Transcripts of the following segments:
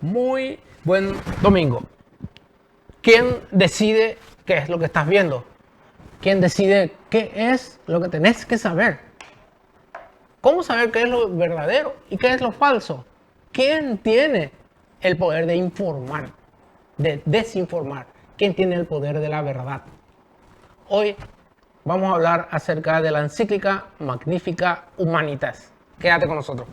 Muy buen domingo. ¿Quién decide qué es lo que estás viendo? ¿Quién decide qué es lo que tenés que saber? ¿Cómo saber qué es lo verdadero y qué es lo falso? ¿Quién tiene el poder de informar, de desinformar? ¿Quién tiene el poder de la verdad? Hoy vamos a hablar acerca de la encíclica Magnificat Humanitas. Quédate con nosotros.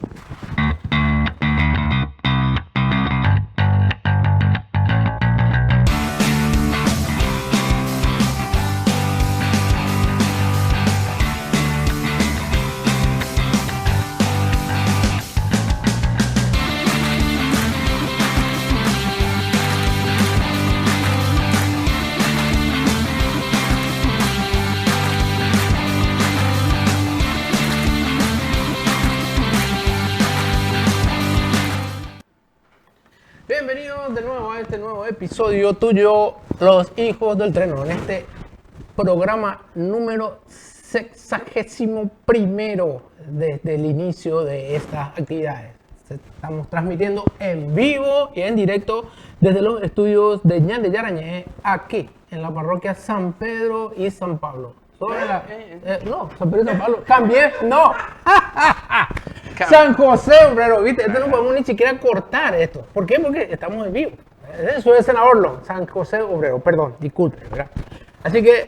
Bienvenidos de nuevo a este nuevo episodio tuyo, Los Hijos del Trueno, en este programa número 61 desde el inicio de estas actividades. Estamos transmitiendo en vivo y en directo desde los estudios de Ñan de Yarañé, aquí en la parroquia San Pedro y San Pablo. No, San Pedro y San Pablo. Cambié, no. San José Obrero, ¿viste? Este no podemos ni siquiera cortar esto. ¿Por qué? Porque estamos en vivo. Soy el senador Long, San José Obrero, perdón, disculpe, ¿verdad? Así que,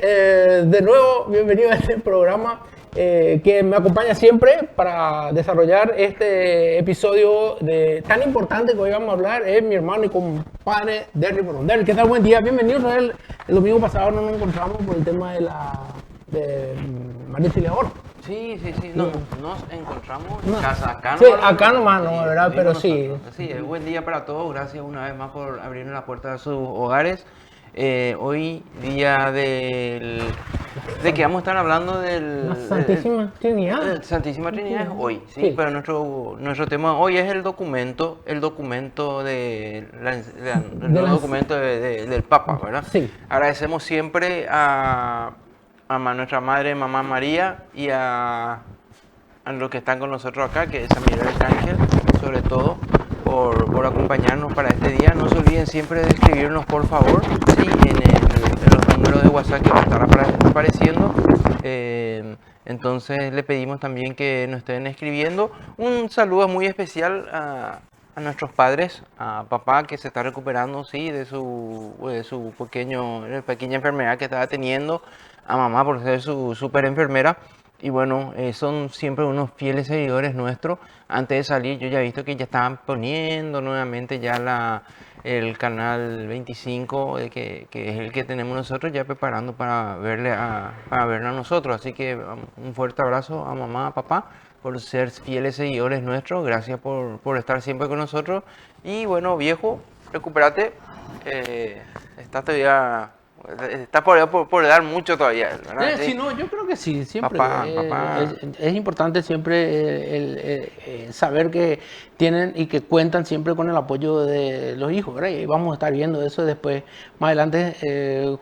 de nuevo, bienvenido a este programa que me acompaña siempre para desarrollar este episodio tan importante que hoy vamos a hablar. Es mi hermano y compadre Derry Borón. Derry, ¿qué tal? Buen día, bienvenido. El domingo pasado no nos encontramos por el tema de María Auxiliadora. Sí, nos encontramos en casa, acá sí, acá nomás, no, ¿verdad? Pero sí. Sí, buen día para todos, gracias una vez más por abrirnos la puerta de sus hogares. Hoy, día de que vamos a estar hablando la Santísima Trinidad. Santísima Trinidad es hoy, sí, pero nuestro tema hoy es el documento del Papa, ¿verdad? Sí. Agradecemos siempre a nuestra madre, mamá María, y a los que están con nosotros acá, que es San Miguel Arcángel, sobre todo, por acompañarnos para este día. No se olviden siempre de escribirnos, por favor, ¿sí? en los números de WhatsApp que van a estar apareciendo. Entonces le pedimos también que nos estén escribiendo. Un saludo muy especial a nuestros padres, a papá, que se está recuperando, sí, de su pequeña enfermedad que estaba teniendo, a mamá por ser su super enfermera. Y bueno, son siempre unos fieles seguidores nuestros. Antes de salir yo ya he visto que ya estaban poniendo nuevamente ya el canal 25, que es el que tenemos nosotros, ya preparando para vernos a nosotros. Así que un fuerte abrazo a mamá, a papá, por ser fieles seguidores nuestros. Gracias por estar siempre con nosotros. Y bueno, viejo, recupérate. Está por dar mucho todavía, ¿verdad? Sí, no, yo creo que sí, siempre. Papá. Es importante siempre saber que tienen y que cuentan siempre con el apoyo de los hijos, ¿verdad? Y vamos a estar viendo eso después, más adelante, en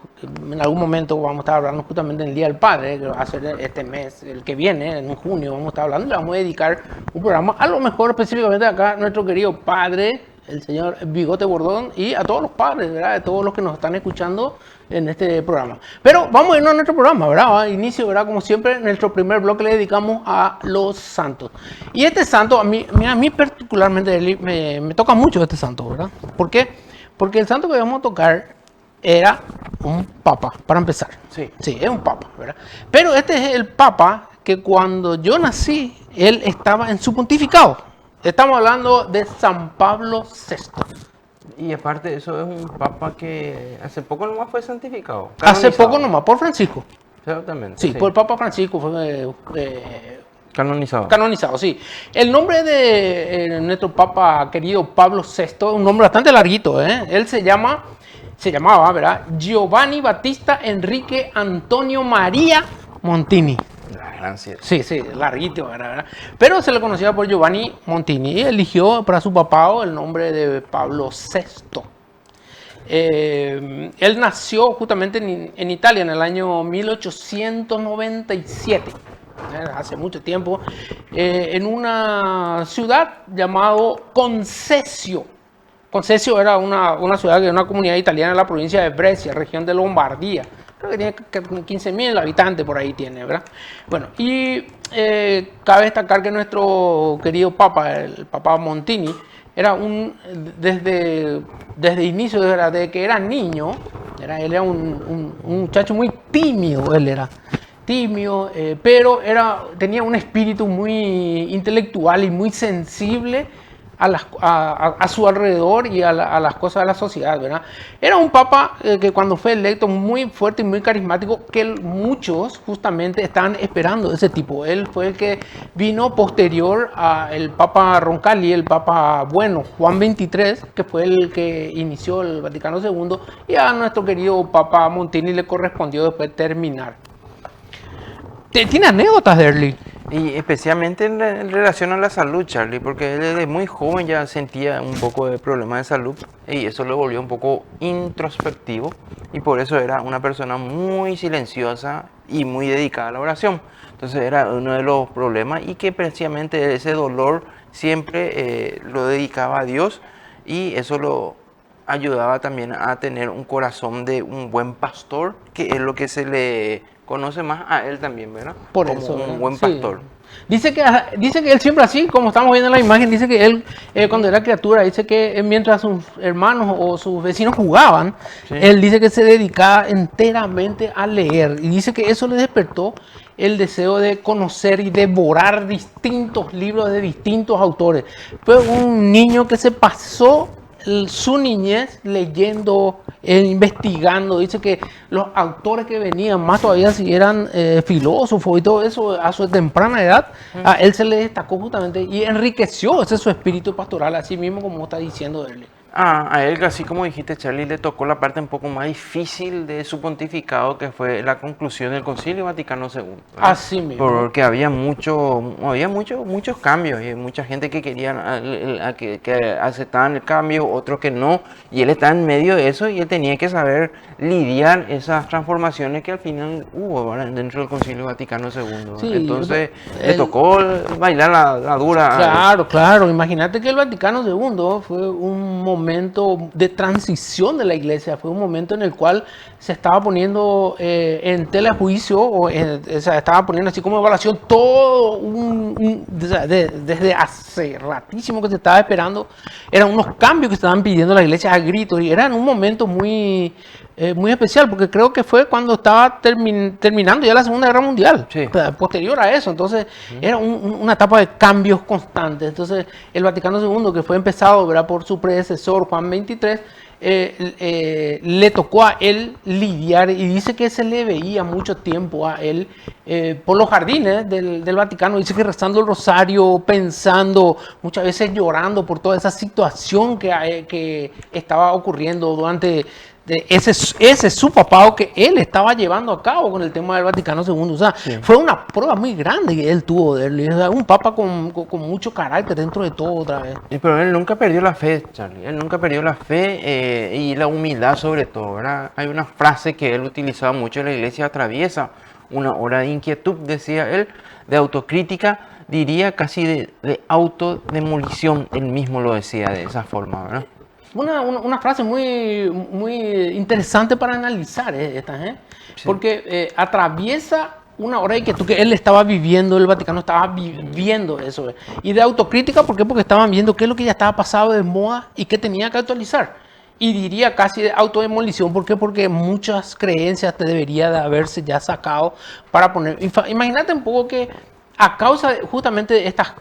algún momento vamos a estar hablando justamente del Día del Padre, que va a ser este mes, el que viene, en junio, vamos a estar hablando, le vamos a dedicar un programa, a lo mejor específicamente acá, nuestro querido padre, el señor Bigote Bordón, y a todos los padres, ¿verdad? A todos los que nos están escuchando en este programa. Pero vamos a irnos a nuestro programa, ¿verdad? A inicio, ¿verdad? Como siempre, nuestro primer bloque le dedicamos a los santos. Y este santo, a mí particularmente me toca mucho este santo, ¿verdad? ¿Por qué? Porque el santo que vamos a tocar era un papa, para empezar. Sí, es un papa, ¿verdad? Pero este es el papa que cuando yo nací, él estaba en su pontificado. Estamos hablando de San Pablo VI. Y aparte, eso es un papa que hace poco nomás fue santificado. Hace poco nomás, por Francisco. Exactamente. Sí, por el Papa Francisco fue canonizado. Canonizado, sí. El nombre de nuestro Papa querido Pablo VI es un nombre bastante larguito, ¿eh? Él se llamaba, ¿verdad? Giovanni Battista Enrique Antonio María Montini. Sí, larguito, ¿verdad? Pero se le conocía por Giovanni Montini y eligió para su papado el nombre de Pablo VI. Él nació justamente en Italia en el año 1897, hace mucho tiempo, en una ciudad llamada Concesio. Concesio era una ciudad, una comunidad italiana en la provincia de Brescia, región de Lombardía. Creo que tiene 15.000 habitantes por ahí tiene, ¿verdad? Bueno, y cabe destacar que nuestro querido Papa, el Papa Montini, era desde inicio, desde que era niño, él era un muchacho muy tímido, él era tímido, pero tenía un espíritu muy intelectual y muy sensible a su alrededor y a las cosas de la sociedad, ¿verdad? Era un papa que cuando fue electo muy fuerte y muy carismático, que muchos justamente estaban esperando ese tipo. Él fue el que vino posterior al papa Roncalli, el papa bueno, Juan XXIII, que fue el que inició el Vaticano II, y a nuestro querido papa Montini le correspondió después terminar. ¿Tiene anécdotas de Early? Y especialmente en relación a la salud, Charlie, porque él desde muy joven ya sentía un poco de problemas de salud y eso lo volvió un poco introspectivo y por eso era una persona muy silenciosa y muy dedicada a la oración. Entonces era uno de los problemas y que precisamente ese dolor siempre lo dedicaba a Dios y eso lo ayudaba también a tener un corazón de un buen pastor, que es lo que se le conoce más a él también, ¿verdad? Por como eso, un buen sí. pastor. Dice que él siempre así, como estamos viendo en la imagen, dice que él cuando era criatura, dice que mientras sus hermanos o sus vecinos jugaban, Sí. él dice que se dedicaba enteramente a leer y dice que eso le despertó el deseo de conocer y devorar distintos libros de distintos autores. Fue un niño que se pasó su niñez leyendo, investigando. Dice que los autores que venían, más todavía si eran filósofos y todo eso, a su temprana edad, a él se le destacó justamente y enriqueció ese su espíritu pastoral, así mismo como está diciendo él. A él, así como dijiste, Charlie, le tocó la parte un poco más difícil de su pontificado, que fue la conclusión del Concilio Vaticano II. ¿verdad? Así mismo. Porque había muchos cambios y mucha gente que querían que aceptaban el cambio, otros que no, y él está en medio de eso y él tenía que saber lidiar esas transformaciones que al final hubo, ¿verdad? Dentro del Concilio Vaticano II. Sí, entonces le tocó bailar la dura. Claro, claro. Imagínate que el Vaticano II fue un momento de transición de la iglesia, fue un momento en el cual se estaba poniendo en tela de juicio, o sea, estaba poniendo así como evaluación todo desde hace ratísimo que se estaba esperando. Eran unos cambios que estaban pidiendo la iglesia a gritos y era en un momento muy especial, porque creo que fue cuando estaba terminando ya la Segunda Guerra Mundial, Sí. Posterior a eso. Entonces era una etapa de cambios constantes. Entonces el Vaticano II, que fue empezado, ¿verdad?, por su predecesor Juan XXIII, le tocó a él lidiar, y dice que se le veía mucho tiempo a él por los jardines del Vaticano. Dice que rezando el rosario, pensando, muchas veces llorando por toda esa situación que estaba ocurriendo durante ese su papado que él estaba llevando a cabo con el tema del Vaticano II. O sea, sí, fue una prueba muy grande que él tuvo de él. O sea, un papa con mucho carácter dentro de todo otra vez. Pero él nunca perdió la fe, Charlie. Él nunca perdió la fe y la humildad sobre todo, ¿verdad? Hay una frase que él utilizaba mucho en la iglesia: atraviesa una hora de inquietud, decía él, de autocrítica, diría casi de autodemolición. Él mismo lo decía de esa forma, ¿verdad? Una frase muy interesante para analizar esta, ¿eh? Sí. Porque atraviesa una hora de que él estaba viviendo, el Vaticano estaba viviendo eso. Y de autocrítica, ¿por qué? Porque estaban viendo qué es lo que ya estaba pasado de moda y qué tenía que actualizar. Y diría casi de autodemolición. ¿Por qué? Porque muchas creencias te debería de haberse ya sacado para poner. Imagínate un poco que a causa justamente de estas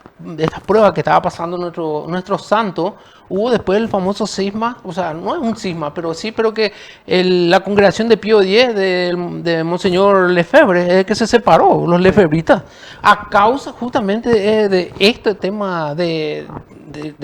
pruebas que estaba pasando nuestro santo, hubo después el famoso cisma, o sea, no es un cisma, pero sí, pero que la congregación de Pío X de Monseñor Lefebvre, que se separó, los lefebristas, a causa justamente de este tema de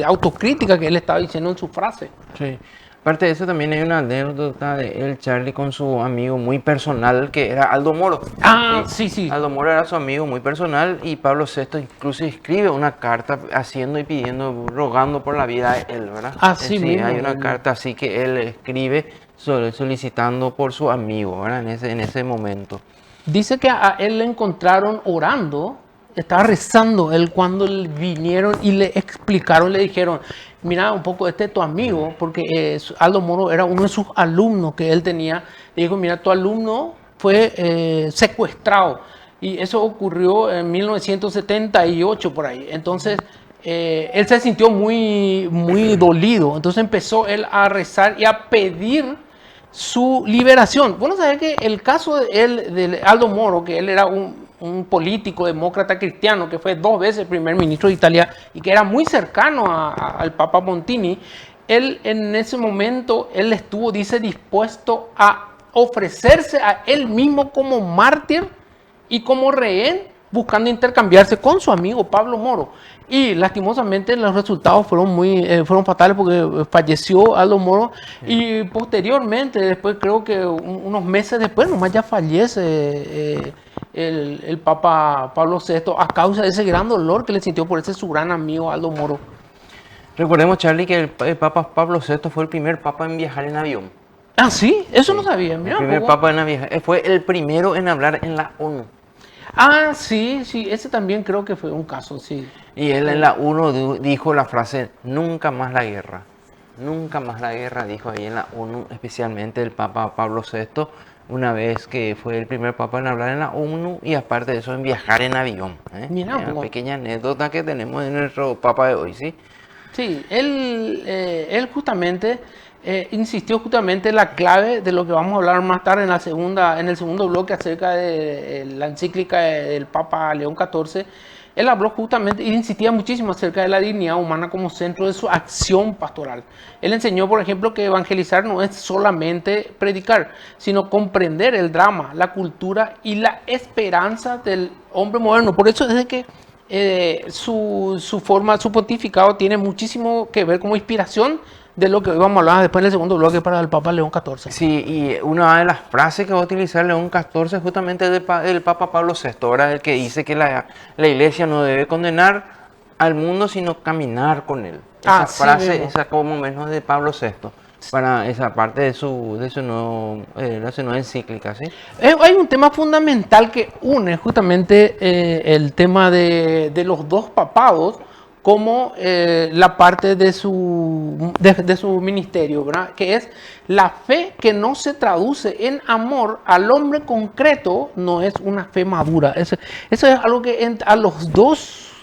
autocrítica que él estaba diciendo en su frase. Sí. Aparte de eso, también hay una anécdota de él, Charlie, con su amigo muy personal, que era Aldo Moro. Ah, sí. Aldo Moro era su amigo muy personal y Pablo VI incluso escribe una carta haciendo y pidiendo, rogando por la vida de él, ¿verdad? Así mismo. Hay una carta así que él escribe solicitando por su amigo, ¿verdad? En ese momento. Dice que a él le encontraron orando estaba rezando él cuando vinieron y le explicaron, le dijeron, mira un poco, este es tu amigo, porque Aldo Moro era uno de sus alumnos que él tenía. Le dijo, mira, tu alumno fue secuestrado y eso ocurrió en 1978 por ahí. Entonces, él se sintió muy, muy dolido. Entonces empezó él a rezar y a pedir su liberación. Bueno, sabes que el caso de él, de Aldo Moro, que él era un político demócrata cristiano, que fue 2 veces primer ministro de Italia y que era muy cercano al Papa Montini, él en ese momento, él estuvo, dice, dispuesto a ofrecerse a él mismo como mártir y como rehén, buscando intercambiarse con su amigo Pablo Moro. Y lastimosamente los resultados fueron fatales porque falleció Aldo Moro y posteriormente, después creo que unos meses después, nomás ya fallece el Papa Pablo VI a causa de ese gran dolor que le sintió por ese su gran amigo Aldo Moro. Recordemos, Charlie, que el Papa Pablo VI fue el primer papa en viajar en avión. Ah, sí, eso no sabía. Mira, El primer papa en viajar. Fue el primero en hablar en la ONU. Ah, sí, ese también creo que fue un caso, sí. Y él en la ONU dijo la frase, nunca más la guerra. Nunca más la guerra, dijo ahí en la ONU, especialmente el Papa Pablo VI, una vez que fue el primer papa en hablar en la ONU y aparte de eso en viajar en avión. Mira, una pequeña anécdota que tenemos de nuestro papa de hoy, ¿sí? Sí, él justamente insistió justamente en la clave de lo que vamos a hablar más tarde en el segundo bloque acerca de la encíclica del Papa León XIV. Él habló justamente y insistía muchísimo acerca de la dignidad humana como centro de su acción pastoral. Él enseñó, por ejemplo, que evangelizar no es solamente predicar, sino comprender el drama, la cultura y la esperanza del hombre moderno. Por eso es que su forma, su pontificado tiene muchísimo que ver como inspiración de lo que hoy vamos a hablar después en el segundo bloque para el Papa León XIV. Sí, y una de las frases que va a utilizar León XIV es justamente del Papa Pablo VI, ¿verdad? El que dice que la Iglesia no debe condenar al mundo, sino caminar con él. Esa frase, esa como menos de Pablo VI, para esa parte de su nueva encíclica, ¿sí? Hay un tema fundamental que une justamente el tema de los dos papados como la parte de su ministerio, ¿verdad? Que es la fe que no se traduce en amor al hombre concreto, no es una fe madura. Eso es algo que a los dos,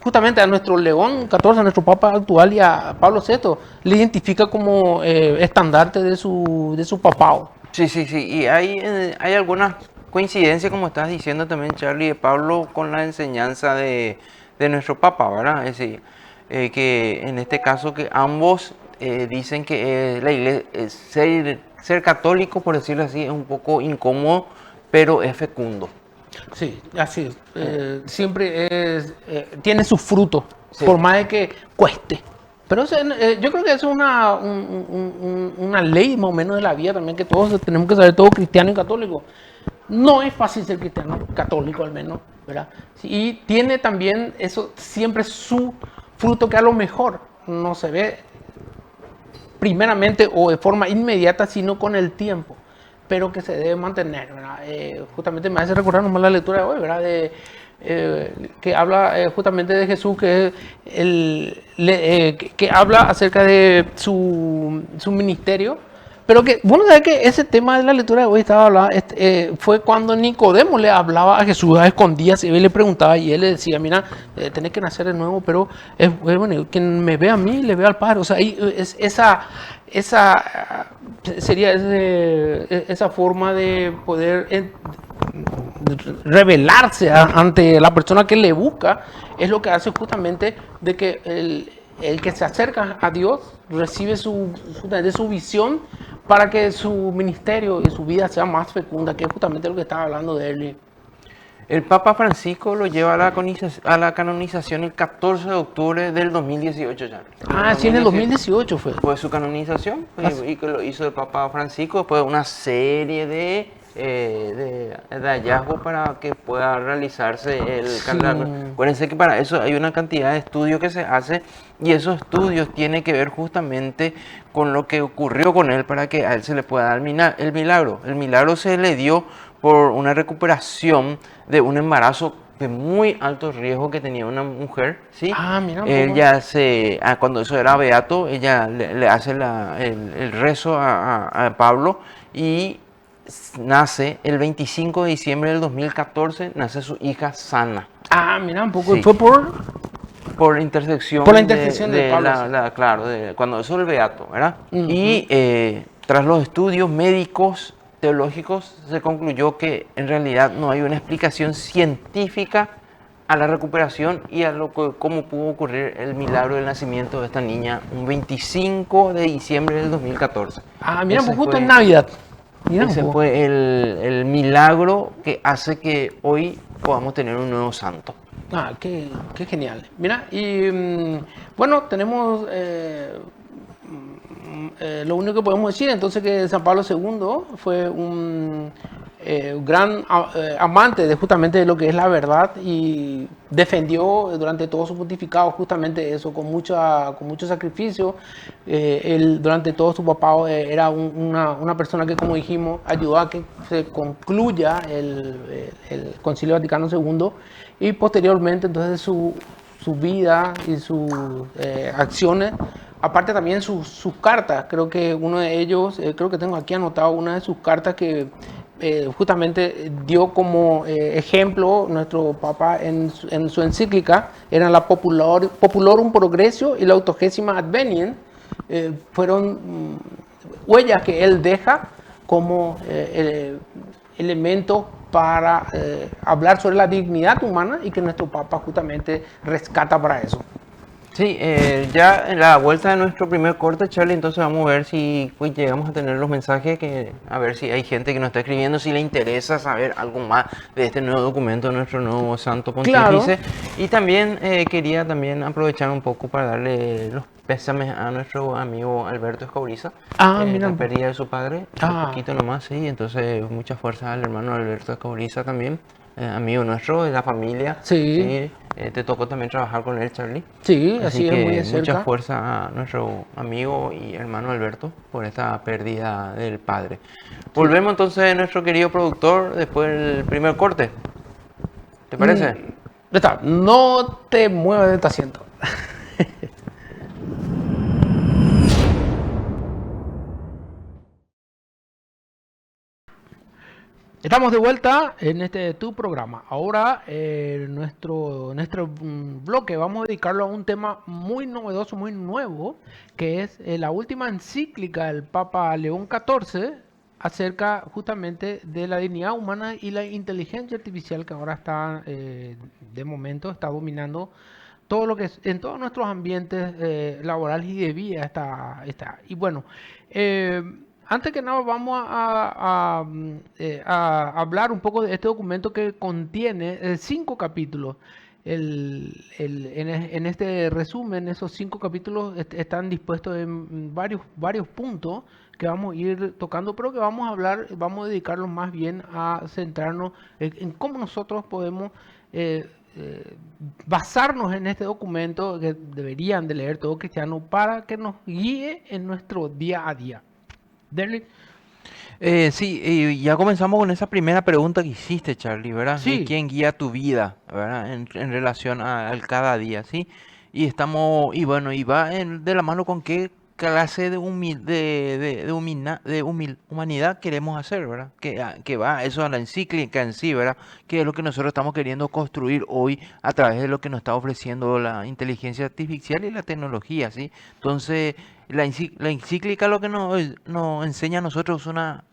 justamente a nuestro León XIV, a nuestro Papa actual y a Pablo VI, le identifica como estandarte de su papado. Sí, y hay algunas coincidencias, como estás diciendo también, Charlie, de Pablo con la enseñanza de nuestro Papa, ¿verdad? Es decir, que en este caso que ambos dicen que la iglesia, ser católico, por decirlo así, es un poco incómodo, pero es fecundo. Sí, así es. Siempre tiene su fruto, sí, por más de que cueste. Pero yo creo que eso es una ley más o menos de la vida también, que todos tenemos que saber, todo cristiano y católico. No es fácil ser cristiano, católico al menos, ¿verdad? Y tiene también eso siempre su fruto, que a lo mejor no se ve primeramente o de forma inmediata, sino con el tiempo, pero que se debe mantener, ¿verdad? Justamente me hace recordar nomás la lectura de hoy, ¿verdad? Que habla justamente de Jesús, que habla acerca de su ministerio. Pero que, bueno, sabes que ese tema de la lectura de hoy estaba hablando, fue cuando Nicodemo le hablaba a Jesús a escondidas y él le preguntaba y él le decía, mira, tenés que nacer de nuevo, pero bueno, quien me ve a mí, le ve al Padre. O sea, ahí sería esa forma de poder revelarse ante la persona que le busca, es lo que hace justamente de que el que se acerca a Dios recibe su visión para que su ministerio y su vida sea más fecunda, que es justamente lo que estaba hablando de él. El Papa Francisco lo lleva a la canonización el 14 de octubre del 2018 ya. Sí, en el 2018 fue. Fue su canonización y que lo hizo el Papa Francisco después de una serie de hallazgos para que pueda realizarse el canal. Acuérdense que para eso hay una cantidad de estudios que se hace y esos estudios tienen que ver justamente con lo que ocurrió con él para que a él se le pueda dar el milagro. El milagro se le dio por una recuperación de un embarazo de muy alto riesgo que tenía una mujer, ¿sí? Ah, mira un Él poco. ya cuando eso era beato, ella le hace el rezo a Pablo y nace el 25 de diciembre del 2014, nace su hija sana, Ah, mira un poco. sí, Fue por por la intersección intercesión de de Pablo, sí. claro, cuando eso el beato, ¿verdad? Ujú. Y tras los estudios médicos, teológicos, se concluyó que en realidad no hay una explicación científica a la recuperación y a cómo pudo ocurrir el milagro del nacimiento de esta niña un 25 de diciembre del 2014. Ah, mira, pues Ese justo en fue, Navidad. Mira un ese poco. fue el milagro que hace que hoy podamos tener un nuevo santo. Ah, qué genial. Mira, y bueno, tenemos lo único que podemos decir entonces que San Pablo II fue un gran amante de justamente de lo que es la verdad y defendió durante todo su pontificado justamente eso con mucho sacrificio. Él durante todo su papado era una persona que, como dijimos, ayudó a que se concluya el Concilio Vaticano II y posteriormente entonces su vida y sus acciones, aparte también sus cartas. Creo que uno de ellos, creo que tengo aquí anotado una de sus cartas que justamente dio como ejemplo nuestro Papa en su encíclica, eran la Populorum Progressio y la Autogésima Advenient. Fueron huellas que él deja como elementos para hablar sobre la dignidad humana y que nuestro Papa justamente rescata para eso. Sí, ya en la vuelta de nuestro primer corte, Charlie, entonces vamos a ver si pues, llegamos a tener los mensajes, a ver si hay gente que nos está escribiendo, si le interesa saber algo más de este nuevo documento de nuestro nuevo Santo Claro. Pontífice. Y también quería también aprovechar un poco para darle los pésames a nuestro amigo Alberto Escauriza, Ah, mira. la pérdida de su padre, hace Ah, poquito nomás, sí, entonces mucha fuerza al hermano Alberto Escauriza también, amigo nuestro, de la familia, sí, sí, te tocó también trabajar con él, Charlie. sí, Así así es, muy de que mucha cerca. fuerza a nuestro amigo y hermano Alberto por esta pérdida del padre. Sí. Volvemos entonces a nuestro querido productor después del primer corte. ¿Te parece? Está, no te muevas de tu asiento. Estamos de vuelta en tu programa. Ahora nuestro bloque vamos a dedicarlo a un tema muy novedoso, muy nuevo, que es la última encíclica del Papa León XIV acerca justamente de la dignidad humana y la inteligencia artificial que ahora está, de momento, está dominando todo lo que es en todos nuestros ambientes laborales y de vida está. Y bueno, eh, antes que nada vamos a hablar un poco de este documento que contiene 5 capítulos. En este resumen, esos 5 capítulos están dispuestos en varios puntos que vamos a ir tocando, pero que vamos a hablar, vamos a dedicarlos más bien a centrarnos en cómo nosotros podemos basarnos en este documento que deberían de leer todo cristiano para que nos guíe en nuestro día a día. Derlik. Sí, ya comenzamos con esa primera pregunta que hiciste, Charlie, ¿verdad? Sí, ¿Quién guía tu vida, ¿verdad? En relación al cada día, ¿sí? Y estamos, y bueno, y va de la mano con qué clase de humanidad queremos hacer, ¿verdad? Que va eso a la encíclica en sí, ¿verdad? Que es lo que nosotros estamos queriendo construir hoy a través de lo que nos está ofreciendo la inteligencia artificial y la tecnología, ¿sí? Entonces, la encíclica lo que nos enseña a nosotros es una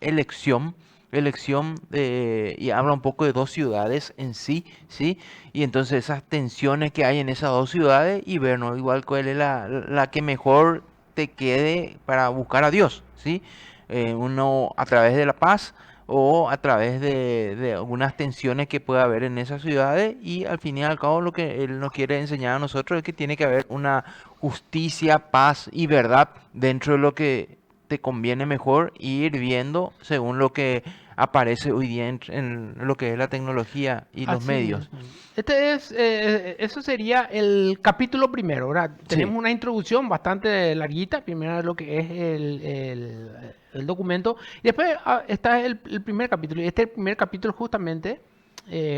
y habla un poco de dos ciudades en sí, ¿sí? Y entonces esas tensiones que hay en esas dos ciudades y ver, ¿no? Igual cuál es la que mejor te quede para buscar a Dios, ¿sí? Uno a través de la paz o a través de algunas tensiones que pueda haber en esas ciudades y al fin y al cabo lo que Él nos quiere enseñar a nosotros es que tiene que haber una justicia, paz y verdad dentro de lo que te conviene mejor ir viendo según lo que aparece hoy día en lo que es la tecnología y los así medios. mismo. Eso sería el capítulo primero, ¿verdad? Sí, Tenemos una introducción bastante larguita, primero lo que es el documento, y después está el primer capítulo, y este primer capítulo justamente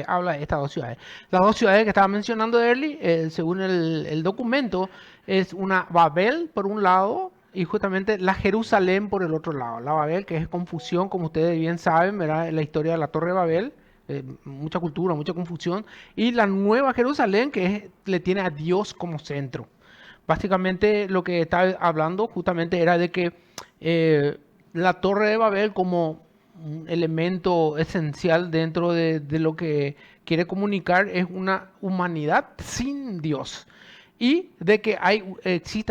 habla de estas dos ciudades. Las dos ciudades que estaba mencionando Early, según el documento, es una Babel por un lado y justamente la Jerusalén por el otro lado. La Babel, que es confusión, como ustedes bien saben, ¿verdad? La historia de la Torre de Babel, mucha cultura, mucha confusión. Y la Nueva Jerusalén, le tiene a Dios como centro. Básicamente lo que estaba hablando justamente era de que la Torre de Babel como un elemento esencial dentro de lo que quiere comunicar es una humanidad sin Dios y de que hay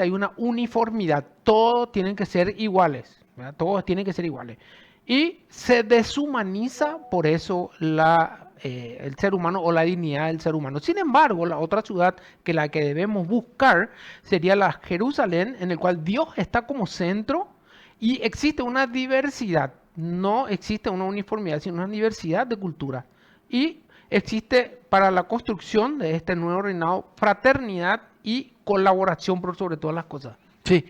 una uniformidad, todos tienen que ser iguales, ¿verdad? Todos tienen que ser iguales. Y se deshumaniza por eso el ser humano o la dignidad del ser humano. Sin embargo, la otra ciudad que la que debemos buscar sería la Jerusalén, en el cual Dios está como centro y existe una diversidad. No existe una uniformidad, sino una diversidad de cultura. Y existe para la construcción de este nuevo reinado fraternidad y colaboración por sobre todas las cosas. Sí,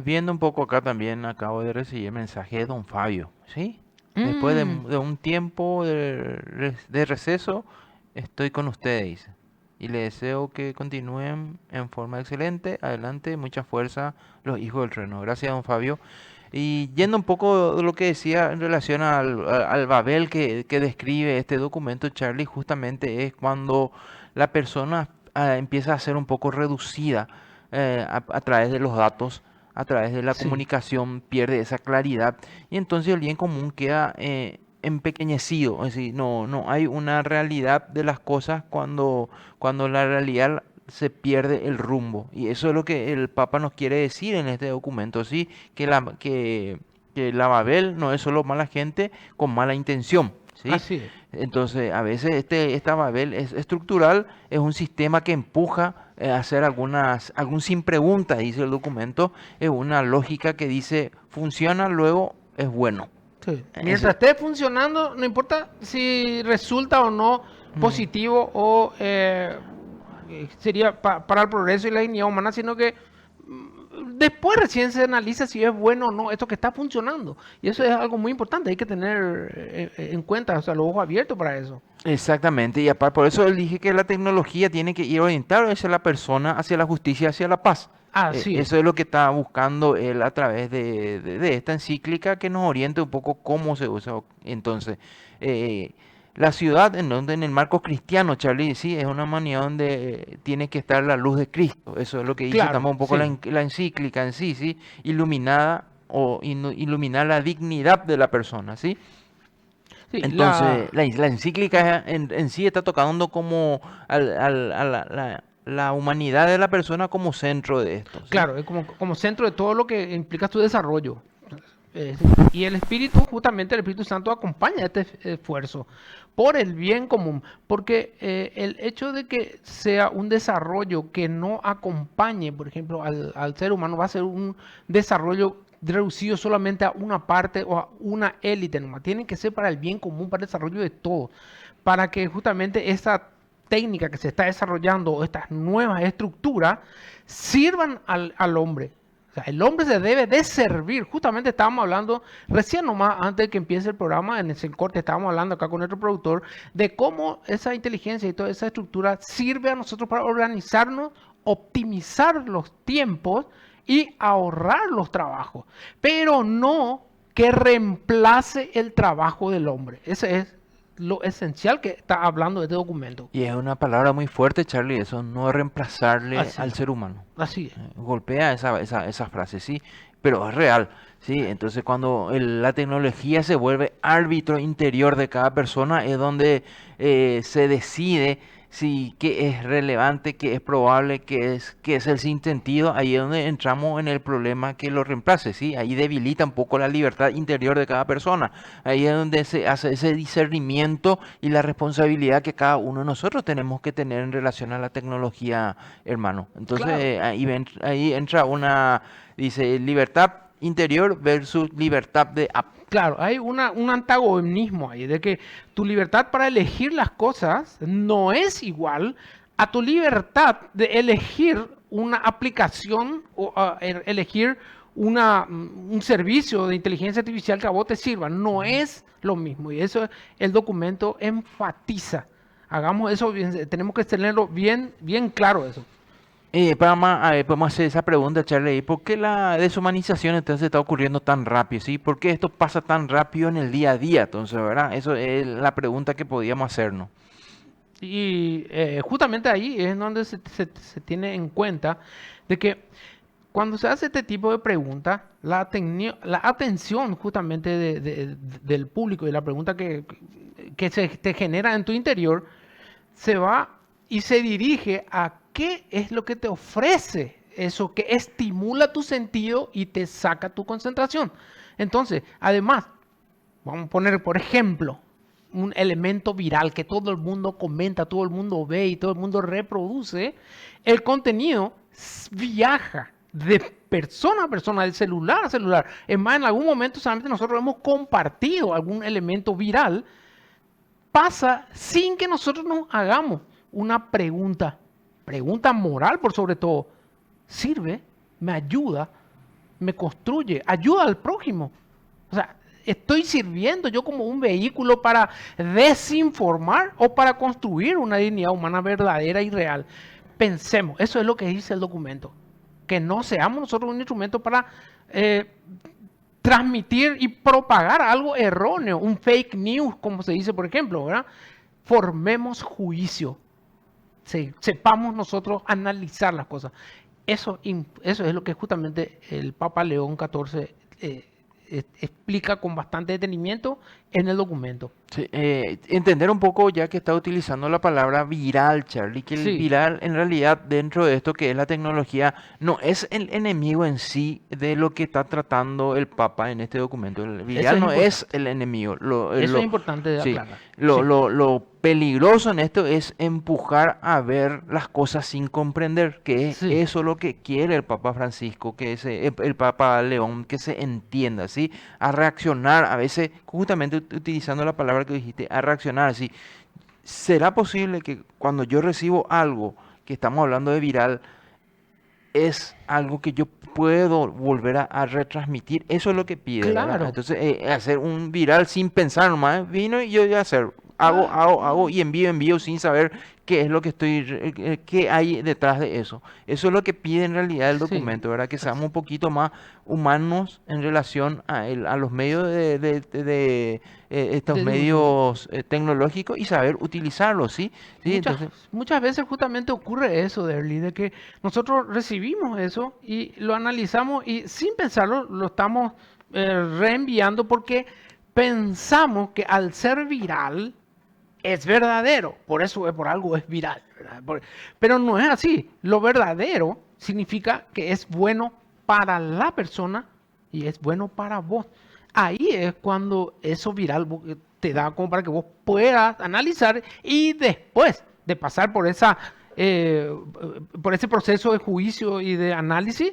viendo un poco acá también acabo de recibir mensaje de don Fabio, ¿sí? Después de un tiempo de receso, estoy con ustedes, dice. Y le deseo que continúen en forma excelente. Adelante, mucha fuerza, los hijos del trueno. Gracias, don Fabio. Y yendo un poco de lo que decía en relación al Babel que describe este documento, Charlie, justamente es cuando la persona empieza a ser un poco reducida a través de los datos, a través de la Sí, comunicación, pierde esa claridad y entonces el bien común queda empequeñecido, es decir, no hay una realidad de las cosas cuando la realidad se pierde el rumbo. Y eso es lo que el Papa nos quiere decir en este documento, ¿sí? Que la Babel no es solo mala gente con mala intención, ¿sí? así es. Entonces, a veces esta Babel es estructural, es un sistema que empuja a hacer algún sin pregunta, dice el documento, es una lógica que dice funciona, luego es bueno. Sí. Eso, Mientras esté funcionando, no importa si resulta o no mm, positivo o sería para el progreso y la dignidad humana, sino que después recién se analiza si es bueno o no esto que está funcionando. Y eso es algo muy importante, hay que tener en cuenta, o sea, los ojos abiertos para eso. exactamente, y aparte por eso él dije que la tecnología tiene que ir orientada hacia la persona, hacia la justicia, hacia la paz. Así es. Eso es lo que está buscando él a través de esta encíclica que nos oriente un poco cómo se usa. Entonces, eh, la ciudad en el marco cristiano, Charlie, sí, es una humanidad donde tiene que estar la luz de Cristo. Eso es lo que dice Claro, también un poco sí. la encíclica en sí, sí, iluminada o iluminar la dignidad de la persona, ¿sí? Sí, Entonces, la encíclica en sí está tocando como la humanidad de la persona como centro de esto, ¿sí? claro, es como centro de todo lo que implica tu desarrollo. Eh, y el Espíritu, justamente el Espíritu Santo acompaña este esfuerzo por el bien común, porque el hecho de que sea un desarrollo que no acompañe, por ejemplo, al ser humano, va a ser un desarrollo reducido solamente a una parte o a una élite nomás. Tiene que ser para el bien común, para el desarrollo de todos, para que justamente esa técnica que se está desarrollando o estas nuevas estructuras sirvan al hombre. O sea, el hombre se debe de servir. Justamente estábamos hablando, recién nomás, antes de que empiece el programa, en ese corte estábamos hablando acá con nuestro productor, de cómo esa inteligencia y toda esa estructura sirve a nosotros para organizarnos, optimizar los tiempos y ahorrar los trabajos. Pero no que reemplace el trabajo del hombre. Ese es lo esencial que está hablando este documento. Y es una palabra muy fuerte, Charlie, eso no es reemplazarle Así, al ser humano. así es. Golpea esa frase, sí, pero es real, sí. Entonces, cuando la tecnología se vuelve árbitro interior de cada persona, es donde se decide si qué es relevante, qué es probable, qué es el sinsentido. Ahí es donde entramos en el problema que lo reemplace, sí. Ahí debilita un poco la libertad interior de cada persona. Ahí es donde se hace ese discernimiento y la responsabilidad que cada uno de nosotros tenemos que tener en relación a la tecnología, hermano. Entonces, Claro. ahí entra dice, libertad interior versus libertad de app. Claro, hay un antagonismo ahí, de que tu libertad para elegir las cosas no es igual a tu libertad de elegir una aplicación o elegir un servicio de inteligencia artificial que a vos te sirva. No es lo mismo y eso el documento enfatiza. Hagamos eso bien, tenemos que tenerlo bien, bien claro eso. A ver, podemos hacer esa pregunta, Charlie. ¿Por qué la deshumanización entonces está ocurriendo tan rápido? ¿Sí? ¿Por qué esto pasa tan rápido en el día a día? Entonces, ¿verdad? Eso es la pregunta que podíamos hacernos. Y justamente ahí es donde se tiene en cuenta de que cuando se hace este tipo de preguntas, la atención justamente del público y la pregunta que se te genera en tu interior se va y se dirige a qué es lo que te ofrece eso que estimula tu sentido y te saca tu concentración. Entonces, además, vamos a poner, por ejemplo, un elemento viral que todo el mundo comenta, todo el mundo ve y todo el mundo reproduce, el contenido viaja de persona a persona, de celular a celular. Es más, en algún momento solamente nosotros hemos compartido algún elemento viral, pasa sin que nosotros nos hagamos una pregunta moral por sobre todo. ¿Sirve? ¿Me ayuda? ¿Me construye? ¿Ayuda al prójimo? O sea, ¿estoy sirviendo yo como un vehículo para desinformar o para construir una dignidad humana verdadera y real? Pensemos, eso es lo que dice el documento. Que no seamos nosotros un instrumento para transmitir y propagar algo erróneo, un fake news, como se dice, por ejemplo, ¿verdad? Formemos juicio. Sepamos nosotros analizar las cosas. Eso es lo que justamente el Papa León XIV explica con bastante detenimiento en el documento. Sí, entender un poco ya que está utilizando la palabra viral, Charlie, que el Sí, viral en realidad dentro de esto que es la tecnología no es el enemigo en sí de lo que está tratando el Papa en este documento. El eso viral es no es importante. el enemigo. Eso es importante de Sí, aclarar. Sí, lo peligroso en esto es empujar a ver las cosas sin comprender, que es sí, eso lo que quiere el Papa Francisco, el Papa León, que se entienda, ¿sí? A reaccionar, a veces justamente utilizando la palabra que dijiste, a reaccionar, así. ¿Será posible que cuando yo recibo algo, que estamos hablando de viral, es algo que yo puedo volver a retransmitir? Eso es lo que pide, ¿verdad? claro. Entonces, hacer un viral sin pensar nomás, vino y yo voy a hacer, hago y envío sin saber qué es lo que qué hay detrás de eso. Eso es lo que pide en realidad el Sí. documento, ¿verdad? Que seamos un poquito más humanos en relación a los medios estos De difusión. medios tecnológicos y saber utilizarlos, ¿sí? Sí, Muchas, entonces, muchas veces justamente ocurre eso, Derly, de que nosotros recibimos eso y lo analizamos y sin pensarlo lo estamos reenviando porque pensamos que al ser viral es verdadero, por eso por algo es viral, ¿verdad? Pero no es así. Lo verdadero significa que es bueno para la persona y es bueno para vos. Ahí es cuando eso viral te da como para que vos puedas analizar y después de pasar eh, por ese proceso de juicio y de análisis,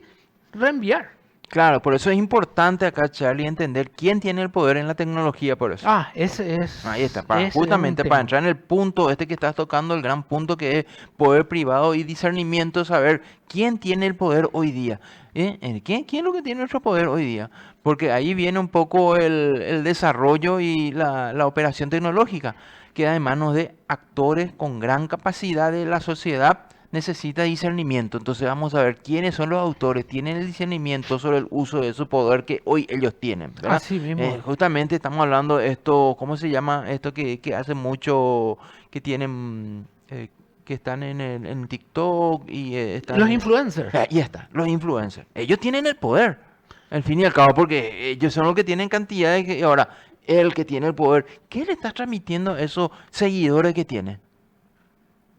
reenviar. claro, por eso es importante acá, Charlie, entender quién tiene el poder en la tecnología, por eso. Ah, Ahí está, ese es un justamente para tema. entrar en el punto este que estás tocando, el gran punto que es poder privado y discernimiento, saber quién tiene el poder hoy día. ¿Quién es lo que tiene nuestro poder hoy día? Porque ahí viene un poco el desarrollo y la operación tecnológica. Queda en manos de actores con gran capacidad de la sociedad. Necesita discernimiento. Entonces vamos a ver quiénes son los autores, tienen el discernimiento sobre el uso de su poder que hoy ellos tienen, ¿verdad? Así mismo. Justamente estamos hablando de esto, ¿cómo se llama? Esto que hace mucho, que tienen, que están en TikTok y Los están... influencers. Ahí está, los influencers. Ellos tienen el poder, al fin y al cabo, porque ellos son los que tienen cantidad de... Ahora, el que tiene el poder, ¿qué le está transmitiendo a esos seguidores que tiene?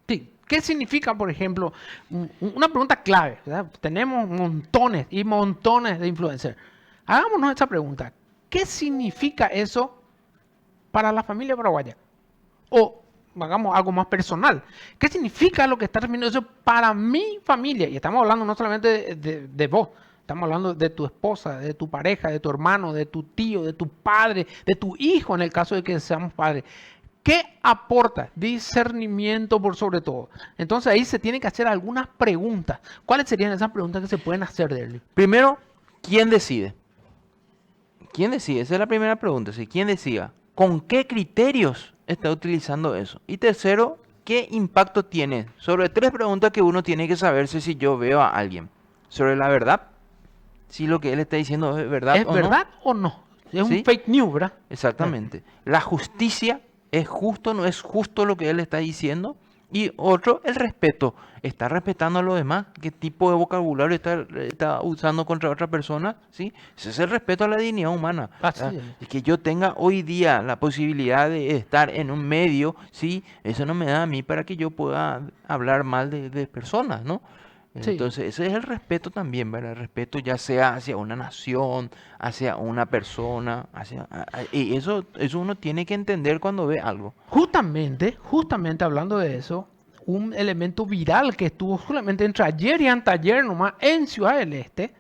Sí. ¿Qué significa, por ejemplo, una pregunta clave? ¿Verdad? Tenemos montones y montones de influencers. Hagámonos esta pregunta. ¿Qué significa eso para la familia paraguaya? O hagamos algo más personal. ¿Qué significa lo que está transmitiendo eso para mi familia? Y estamos hablando no solamente de vos, estamos hablando de tu esposa, de tu pareja, de tu hermano, de tu tío, de tu padre, de tu hijo, en el caso de que seamos padres. ¿Qué aporta? Discernimiento por sobre todo. Entonces ahí se tienen que hacer algunas preguntas. ¿Cuáles serían esas preguntas que se pueden hacer, Derly? Primero, ¿quién decide? ¿Quién decide? Esa es la primera pregunta. ¿Sí? ¿Quién decida? ¿Con qué criterios está utilizando eso? Y tercero, ¿qué impacto tiene? Sobre 3 preguntas que uno tiene que saberse si yo veo a alguien. Sobre la verdad, si lo que él está diciendo es verdad ¿Es o no. verdad o no? Es ¿Sí? un fake news, ¿verdad? Exactamente. La justicia, ¿es justo o no es justo lo que él está diciendo? Y otro, el respeto. ¿Está respetando a los demás? ¿Qué tipo de vocabulario está usando contra otra persona? ¿Sí? Ese es el respeto a la dignidad humana. Así ¿Verdad? es. Y que yo tenga hoy día la posibilidad de estar en un medio, ¿sí? Eso no me da a mí para que yo pueda hablar mal de personas, ¿no? Sí. Entonces, ese es el respeto también, ¿verdad? El respeto ya sea hacia una nación, hacia una persona, y eso uno tiene que entender cuando ve algo. Justamente hablando de eso, un elemento viral que estuvo solamente entre ayer y anteayer nomás en Ciudad del Este,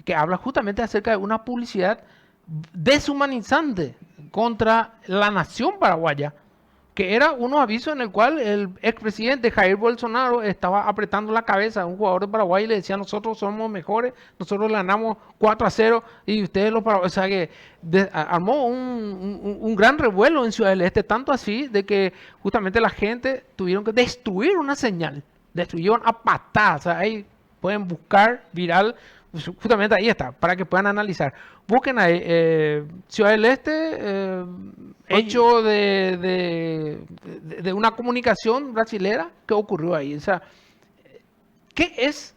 que habla justamente acerca de una publicidad deshumanizante contra la nación paraguaya, que era unos avisos en el cual el expresidente Jair Bolsonaro estaba apretando la cabeza a un jugador de Paraguay y le decía: nosotros somos mejores, nosotros le ganamos 4-0 y ustedes los paraguayos. O sea que armó un gran revuelo en Ciudad del Este, tanto así de que justamente la gente tuvieron que destruir una señal, destruyeron a patadas. O sea, ahí pueden buscar viral, justamente ahí está, para que puedan analizar. Busquen ahí, Ciudad del Este, hecho de una comunicación brasilera que ocurrió ahí. O sea, ¿qué es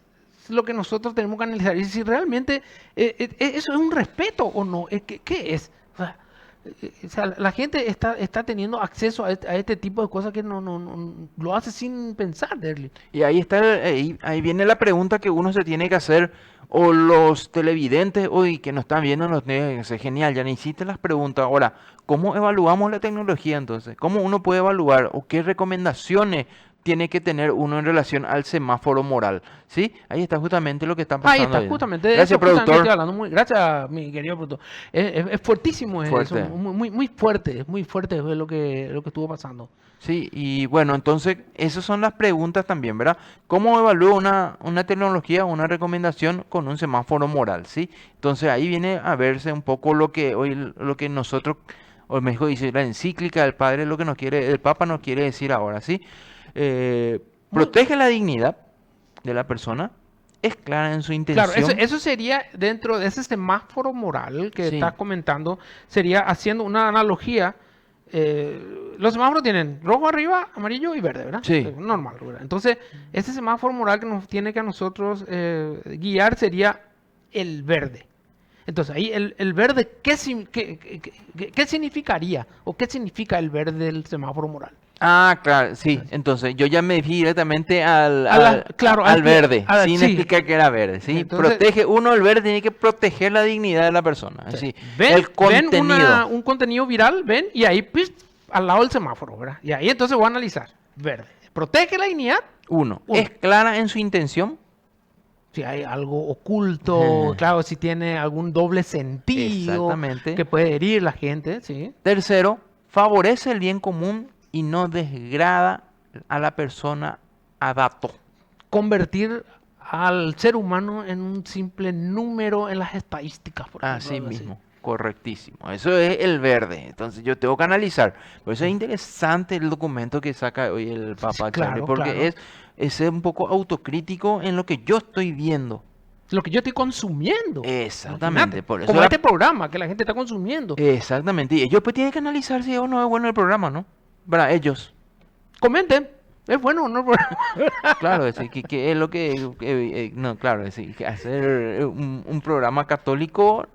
lo que nosotros tenemos que analizar? Y si realmente eso es un respeto o no. ¿Qué es? O sea, la gente está teniendo acceso a este tipo de cosas que no lo hace sin pensar, Derly. Y ahí está, ahí viene la pregunta que uno se tiene que hacer, o los televidentes hoy que nos están viendo, nos tienen que hacer: genial, ya ni hiciste las preguntas. Ahora, ¿cómo evaluamos la tecnología entonces? ¿Cómo uno puede evaluar o qué recomendaciones tiene que tener uno en relación al semáforo moral? ¿Sí? Ahí está justamente lo que está Ahí pasando. está, justamente de Gracias, eso justamente estoy productor. hablando. Gracias, mi querido productor. Es fuertísimo eso, Fuerte. muy fuerte es lo que estuvo pasando. Sí, y bueno, entonces esas son las preguntas también, ¿verdad? ¿Cómo evalúo una tecnología, una recomendación con un semáforo moral? ¿Sí? Entonces ahí viene a verse un poco lo que hoy, lo que nosotros, o mejor dice, la encíclica del Padre, lo que nos quiere, el Papa nos quiere decir ahora, ¿sí? Muy- Protege la dignidad de la persona, es clara en su Claro, eso, intención. eso sería dentro de ese semáforo moral que Sí, estás comentando, sería haciendo una analogía. Los semáforos tienen rojo arriba, amarillo y verde, ¿verdad? sí, Normal, ¿verdad? Entonces, ese semáforo moral que nos tiene que a nosotros guiar sería el verde. Entonces, ahí el verde, ¿qué significaría? ¿O qué significa el verde del semáforo moral? ah, claro, sí. Entonces, yo ya me fui directamente Claro, al verde, sin sí. explicar que era verde, ¿sí? Entonces, Protege, uno, el verde tiene que proteger la dignidad de la persona, sí. ¿sí? Ven, El contenido, un contenido viral, ven, y ahí, pues, al lado del semáforo, ¿verdad? Y ahí entonces voy a analizar. Verde. Protege la dignidad. uno, Uno. es clara en su intención. Si hay algo oculto, claro, si tiene algún doble sentido Exactamente. que puede herir la gente, sí. Tercero, favorece el bien común y no desgrada a la persona a dato. Convertir al ser humano en un simple número en las estadísticas, por ejemplo. Así Algo así. mismo, correctísimo. Eso es el verde. Entonces yo tengo que analizar. Por eso es interesante el documento que saca hoy el Sí, Papa Charlie, claro, porque claro. es ser un poco autocrítico en lo que yo estoy viendo. Lo que yo estoy consumiendo. Exactamente, Imagínate, por eso como este programa que la gente está consumiendo. exactamente. Y ellos pues tienen que analizar si es o no es bueno el programa, ¿no? Para ellos. Comenten, ¿es bueno o no es bueno? Claro, es decir, que es lo no, claro, es decir, que hacer un programa católico,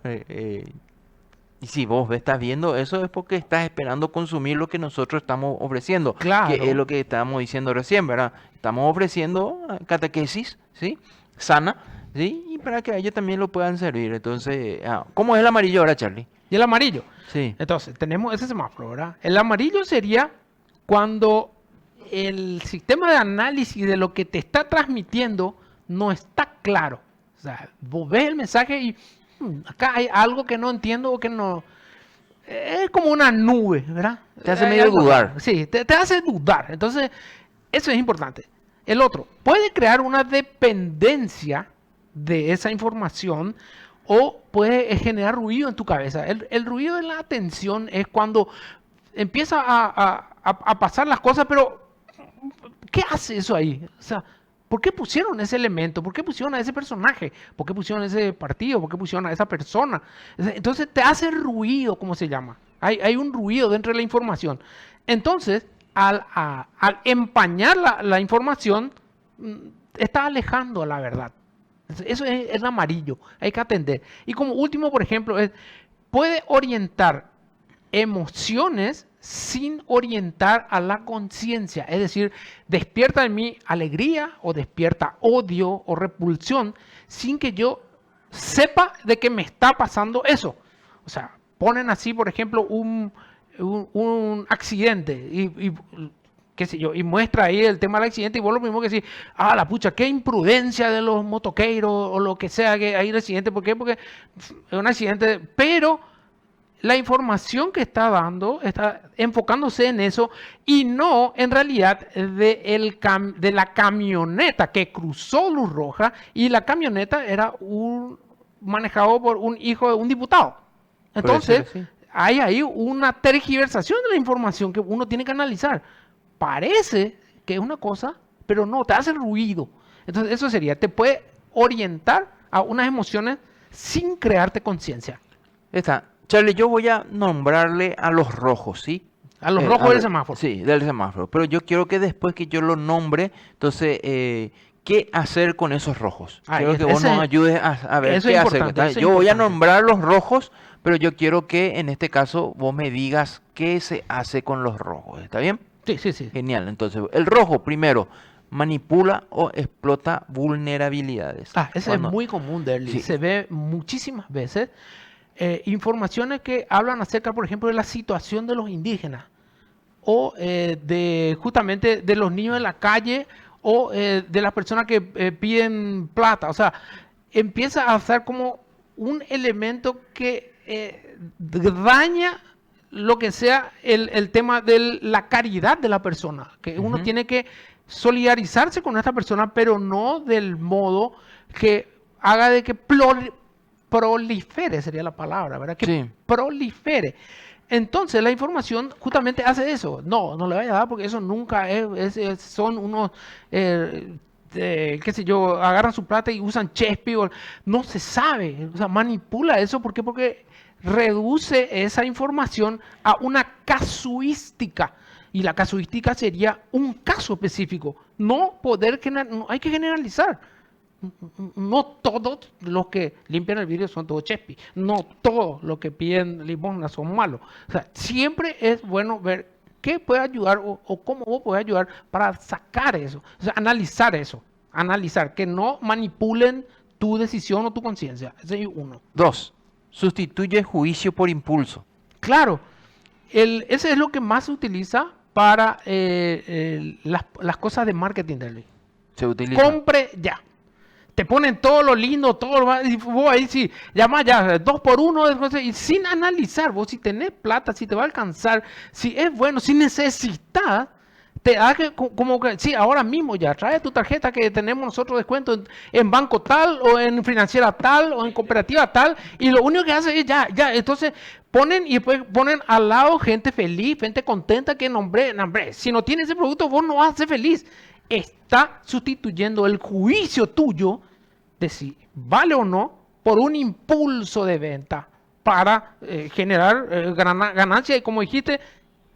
y si vos estás viendo eso es porque estás esperando consumir lo que nosotros estamos ofreciendo, que es Claro. lo que estábamos diciendo recién, ¿verdad? Estamos ofreciendo catequesis, ¿sí? Sana, ¿sí? Y para que ellos también lo puedan servir. Entonces, ¿cómo es el amarillo ahora, Charlie? Y el amarillo. Sí, Entonces, tenemos ese semáforo, ¿verdad? El amarillo sería cuando el sistema de análisis de lo que te está transmitiendo no está claro. O sea, vos ves el mensaje y acá hay algo que no entiendo o que no. es como una nube, ¿verdad? Te hace Hay medio algo dudar. raro. Sí, te hace dudar. Entonces, eso es importante. El otro, puede crear una dependencia de esa información o puede generar ruido en tu cabeza. El ruido de la atención es cuando empieza a pasar las cosas, pero ¿qué hace eso ahí? O sea, ¿por qué pusieron ese elemento? ¿Por qué pusieron a ese personaje? ¿Por qué pusieron ese partido? ¿Por qué pusieron a esa persona? Entonces te hace ruido, ¿cómo se llama? Hay un ruido dentro de la información. Entonces, al empañar la información, está alejando a la verdad. Eso es el amarillo, hay que atender. Y como último, por ejemplo, puede orientar emociones sin orientar a la conciencia. Es decir, despierta en mí alegría o despierta odio o repulsión sin que yo sepa de que me está pasando eso. O sea, ponen así, por ejemplo, un accidente y qué sé yo, y muestra ahí el tema del accidente y vos lo mismo que decís, la pucha, qué imprudencia de los motoqueiros o lo que sea que hay en el accidente. ¿Por qué? Porque es un accidente, pero la información que está dando está enfocándose en eso y no en realidad de la camioneta que cruzó luz roja y la camioneta era manejado por un hijo de un diputado. Entonces, hay ahí una tergiversación de la información que uno tiene que analizar. Parece que es una cosa, pero no, te hace ruido. Entonces, eso sería, te puede orientar a unas emociones sin crearte conciencia. Está. Charlie, yo voy a nombrarle a los rojos, ¿sí? A los rojos del semáforo. Sí, del semáforo. Pero yo quiero que después que yo lo nombre, entonces, ¿qué hacer con esos rojos? Quiero que vos nos ayudes a ver qué hacer. Yo voy a nombrar los rojos, pero yo quiero que en este caso vos me digas qué se hace con los rojos. ¿Está bien? Sí, sí, sí. Genial. Entonces, el rojo, primero, manipula o explota vulnerabilidades. Ese es muy común, Derly. Sí. Se ve muchísimas veces. Informaciones que hablan acerca, por ejemplo, de la situación de los indígenas o justamente de los niños en la calle o de las personas que piden plata. O sea, empieza a ser como un elemento que daña lo que sea el tema de la caridad de la persona, que uno tiene que solidarizarse con esta persona, pero no del modo que haga de que prolifere, sería la palabra, ¿verdad? Que prolifere. Entonces la información justamente hace eso. No le vaya a dar porque eso nunca son unos, qué sé yo, agarran su plata y usan Chespi, no se sabe, o sea, manipula eso. ¿Por qué? Porque reduce esa información a una casuística. Y la casuística sería un caso específico. No hay que generalizar. No todos los que limpian el vidrio son todos Chespi. No todos los que piden limosna son malos. O sea, siempre es bueno ver qué puede ayudar o cómo vos podés ayudar para sacar eso. O sea, analizar eso. Analizar, que no manipulen tu decisión o tu conciencia. Ese es uno. 2. Sustituye juicio por impulso. Claro. Ese es lo que más se utiliza para las cosas de marketing de ley. Se utiliza. Compre ya. Te ponen todo lo lindo, todo lo y vos ahí sí, llama ya, 2 por 1, y sin analizar, vos si tenés plata, si te va a alcanzar, si es bueno, si necesitas, te da como que, sí, ahora mismo ya, trae tu tarjeta que tenemos nosotros descuento en banco tal, o en financiera tal, o en cooperativa tal, y lo único que hace es ya, entonces ponen y después ponen al lado gente feliz, gente contenta que nombre, si no tienes ese producto vos no vas a ser feliz. Está sustituyendo el juicio tuyo de si vale o no por un impulso de venta para generar ganancia. Y como dijiste,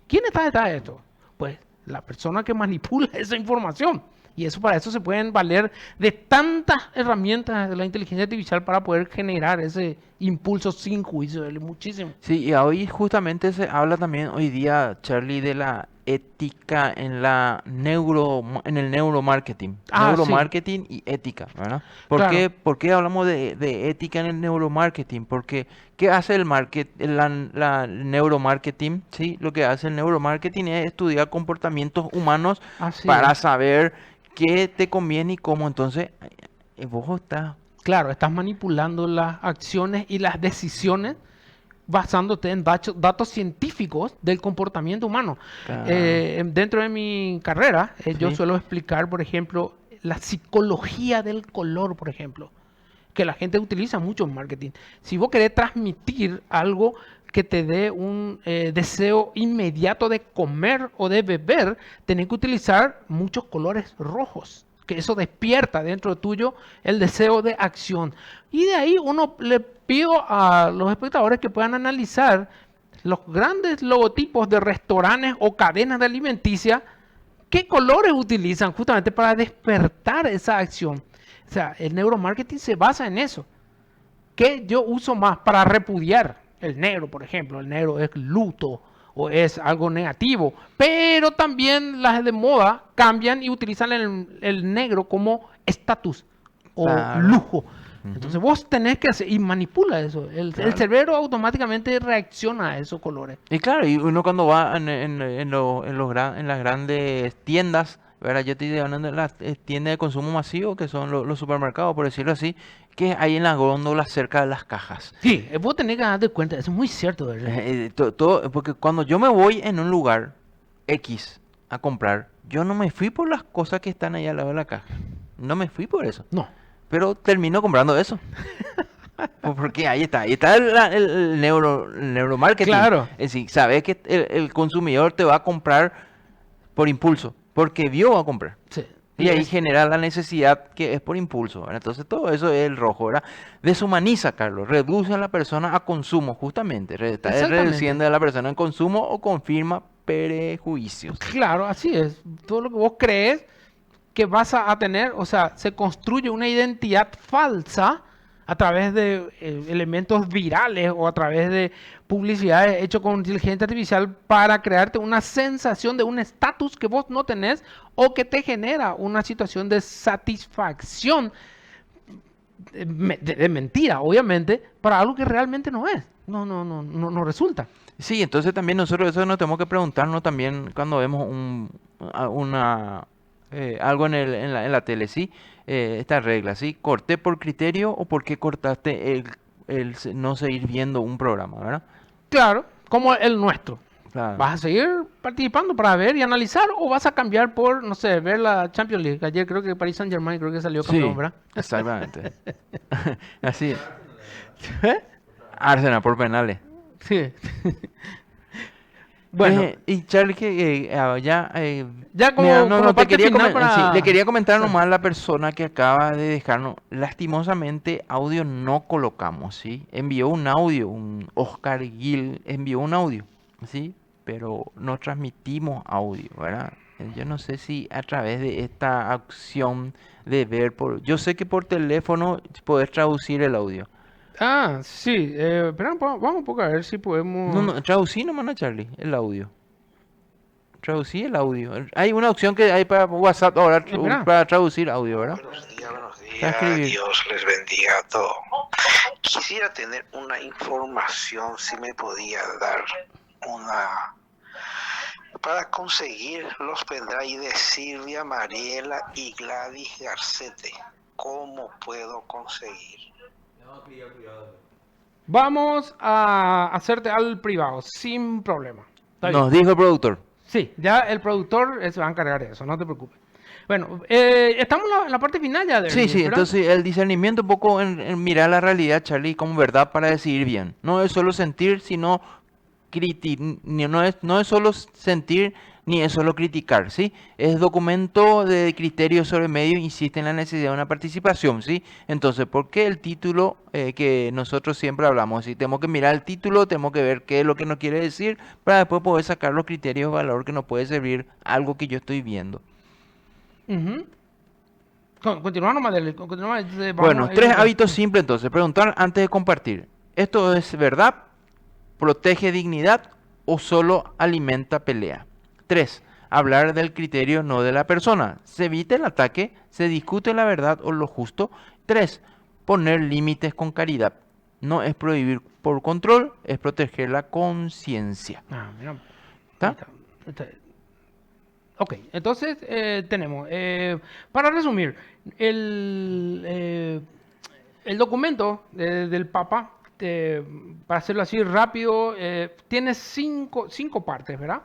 ¿quién está detrás de esto? Pues la persona que manipula esa información. Y para eso se pueden valer de tantas herramientas de la inteligencia artificial para poder generar ese impulso sin juicio. Muchísimo. Sí, y hoy justamente se habla también hoy día, Charlie, de la ética en el neuromarketing. Neuromarketing y ética, ¿verdad? ¿Por qué hablamos de ética en el neuromarketing? Porque ¿qué hace el neuromarketing? ¿Sí? Lo que hace el neuromarketing es estudiar comportamientos humanos para saber qué te conviene y cómo. Entonces, vos estás... Claro, estás manipulando las acciones y las decisiones basándote en datos científicos del comportamiento humano. Claro. Dentro de mi carrera, yo Sí. suelo explicar, por ejemplo, la psicología del color, por ejemplo, que la gente utiliza mucho en marketing. Si vos querés transmitir algo que te dé un deseo inmediato de comer o de beber, tenés que utilizar muchos colores rojos, que eso despierta dentro tuyo el deseo de acción. Y de ahí uno le pido a los espectadores que puedan analizar los grandes logotipos de restaurantes o cadenas de alimenticia, qué colores utilizan justamente para despertar esa acción. O sea, el neuromarketing se basa en eso. ¿Qué yo uso más para repudiar? El negro, por ejemplo. El negro es luto o es algo negativo. Pero también las de moda cambian y utilizan el negro como estatus o Claro. lujo. Entonces vos tenés que hacer y manipula eso. El Claro. cerebro automáticamente reacciona a esos colores. Y claro, y uno cuando va en las grandes tiendas, ¿verdad? Yo te digo, hablando de las tiendas de consumo masivo, que son los supermercados, por decirlo así, que hay en las góndolas cerca de las cajas. Sí, vos tenés que darte cuenta, eso es muy cierto, ¿verdad? Porque cuando yo me voy en un lugar X a comprar, yo no me fui por las cosas que están ahí al lado de la caja. No me fui por eso. No. Pero termino comprando eso. Porque ahí está el neuromarketing. Claro. Es decir, sabes que el consumidor te va a comprar por impulso, porque vio a comprar. Sí. Y ahí genera la necesidad que es por impulso, ¿verdad? Entonces todo eso es el rojo, ¿verdad? Deshumaniza, Carlos, reduce a la persona a consumo, justamente. Está Exactamente. reduciendo a la persona en consumo o confirma prejuicios. Claro, así es. Todo lo que vos crees que vas a tener, o sea, se construye una identidad falsa a través de elementos virales o a través de publicidades hechas con inteligencia artificial para crearte una sensación de un estatus que vos no tenés o que te genera una situación de satisfacción de mentira, obviamente, para algo que realmente no es. No resulta. Sí, entonces también nosotros eso nos tenemos que preguntarnos también cuando vemos algo en la tele, ¿sí? Esta regla, ¿sí? ¿Corté por criterio o por qué cortaste no seguir viendo un programa, ¿verdad? Claro, como el nuestro. Claro. ¿Vas a seguir participando para ver y analizar o vas a cambiar por, no sé, ver la Champions League? Ayer creo que Paris Saint-Germain creo que salió campeón, Sí, ¿verdad? exactamente. Así, ¿Eh? Arsenal por penales. Sí. Bueno, Y Charlie, que ya como, mira, como te parte quería final para... sí, le quería comentar Sí. nomás a la persona que acaba de dejarnos. Lastimosamente, audio no colocamos, ¿sí? Envió un audio, un Oscar Gil envió un audio, ¿sí? Pero no transmitimos audio, ¿verdad? Yo no sé si a través de esta opción de ver yo sé que por teléfono podés traducir el audio. Ah, sí. Espera, vamos un poco a ver si podemos... No, traducí nomás, ¿no, Charlie? El audio. Traducí el audio. Hay una opción que hay para WhatsApp ahora Espera. para traducir audio, ¿verdad? Buenos días, Para escribir. Dios les bendiga a todos. Quisiera tener una información, si me podía dar una, para conseguir los pendrive de Silvia, Mariela y Gladys Garcete. ¿Cómo puedo conseguir? Vamos a hacerte al privado, sin problema. Está bien. Nos dijo el productor. Sí, ya el productor se va a encargar de eso, no te preocupes. Bueno, estamos en la parte final ya de Sí, sí, ¿verdad? entonces el discernimiento un poco en mirar la realidad, Charlie, como verdad para decidir bien. No es solo sentir, sino no es solo sentir ni es solo criticar, ¿sí? Es documento de criterios sobre medios, insiste en la necesidad de una participación, ¿sí? Entonces, ¿por qué el título que nosotros siempre hablamos? Si tenemos que mirar el título, tenemos que ver qué es lo que nos quiere decir para después poder sacar los criterios de valor que nos puede servir algo que yo estoy viendo. Ujú. Continúa nomás, continúa. Bueno, 3 hábitos simples entonces. Preguntar antes de compartir. ¿Esto es verdad? ¿Protege dignidad o solo alimenta pelea? 3. Hablar del criterio, no de la persona. Se evita el ataque, se discute la verdad o lo justo. 3. Poner límites con caridad. No es prohibir por control, es proteger la conciencia. Ah, mira. ¿Está? Ahí está. Ok, entonces tenemos, para resumir, el documento del Papa para hacerlo así rápido, tiene cinco partes, ¿verdad?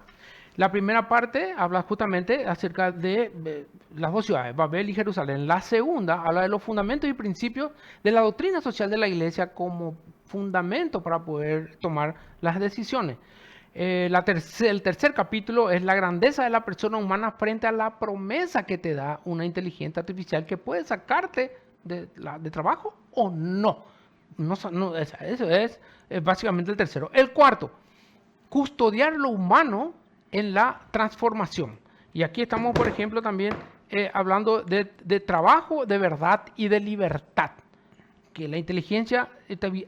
La primera parte habla justamente acerca de las dos ciudades, Babel y Jerusalén. La segunda habla de los fundamentos y principios de la doctrina social de la iglesia como fundamento para poder tomar las decisiones. El tercer capítulo es la grandeza de la persona humana frente a la promesa que te da una inteligencia artificial que puede sacarte de trabajo o no. Eso es básicamente el tercero. El cuarto, custodiar lo humano en la transformación. Y aquí estamos, por ejemplo, también hablando de trabajo, de verdad y de libertad. Que la inteligencia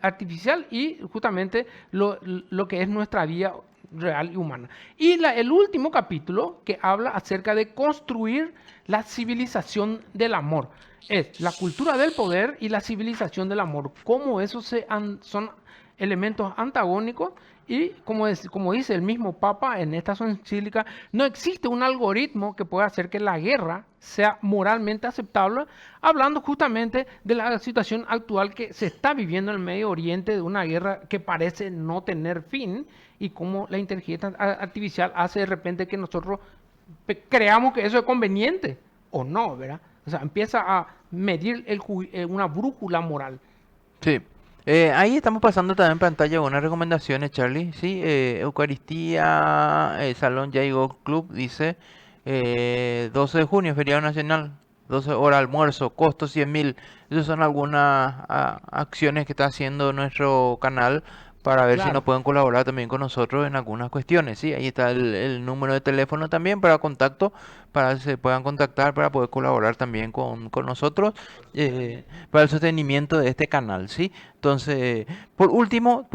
artificial y justamente lo que es nuestra vida real y humana. Y el último capítulo que habla acerca de construir la civilización del amor. Es la cultura del poder y la civilización del amor. Cómo esos son elementos antagónicos y como dice el mismo Papa en esta encíclica, no existe un algoritmo que pueda hacer que la guerra sea moralmente aceptable, hablando justamente de la situación actual que se está viviendo en el Medio Oriente, de una guerra que parece no tener fin y cómo la inteligencia artificial hace de repente que nosotros creamos que eso es conveniente o no, ¿verdad? O sea, empieza a medir una brújula moral. Sí. Ahí estamos pasando también en pantalla unas recomendaciones, Charlie. Sí, Eucaristía, Salón Yaigo Club dice 12 de junio, feriado nacional, 12 horas almuerzo, costo 100.000. Esas son algunas acciones que está haciendo nuestro canal para ver si Claro. nos pueden colaborar también con nosotros en algunas cuestiones. Sí, ahí está el número de teléfono también para contacto, para que se puedan contactar para poder colaborar también con nosotros para el sostenimiento de este canal, ¿sí? Entonces, por último,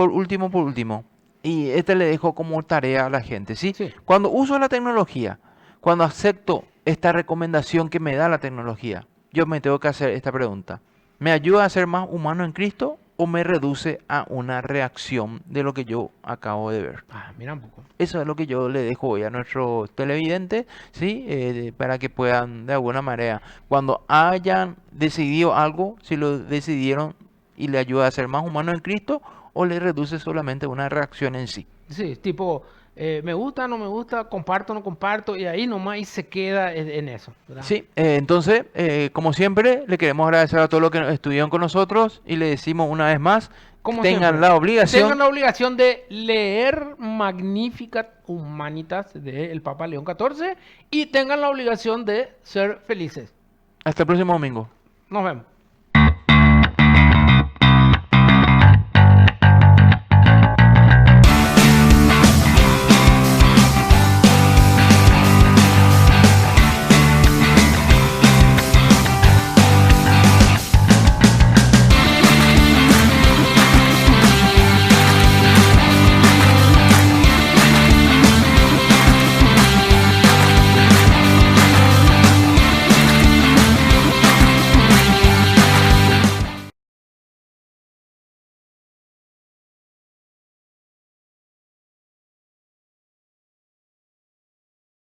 y este le dejo como tarea a la gente, ¿sí? Sí. Cuando uso la tecnología, cuando acepto esta recomendación que me da la tecnología, yo me tengo que hacer esta pregunta. ¿Me ayuda a ser más humano en Cristo o me reduce a una reacción de lo que yo acabo de ver? Mira un poco. Eso es lo que yo le dejo hoy a nuestros televidentes, ¿sí? Para que puedan de alguna manera, cuando hayan decidido algo, si lo decidieron y le ayuda a ser más humano en Cristo o le reduce solamente una reacción en sí. Sí, tipo, me gusta, no me gusta, comparto, no comparto, y ahí nomás y se queda en eso, ¿verdad? Sí, entonces, como siempre, le queremos agradecer a todos los que estuvieron con nosotros y le decimos una vez más, Como tengan siempre, la obligación. tengan la obligación de leer Magnificat Humanitas del Papa León XIV y tengan la obligación de ser felices. Hasta el próximo domingo. Nos vemos.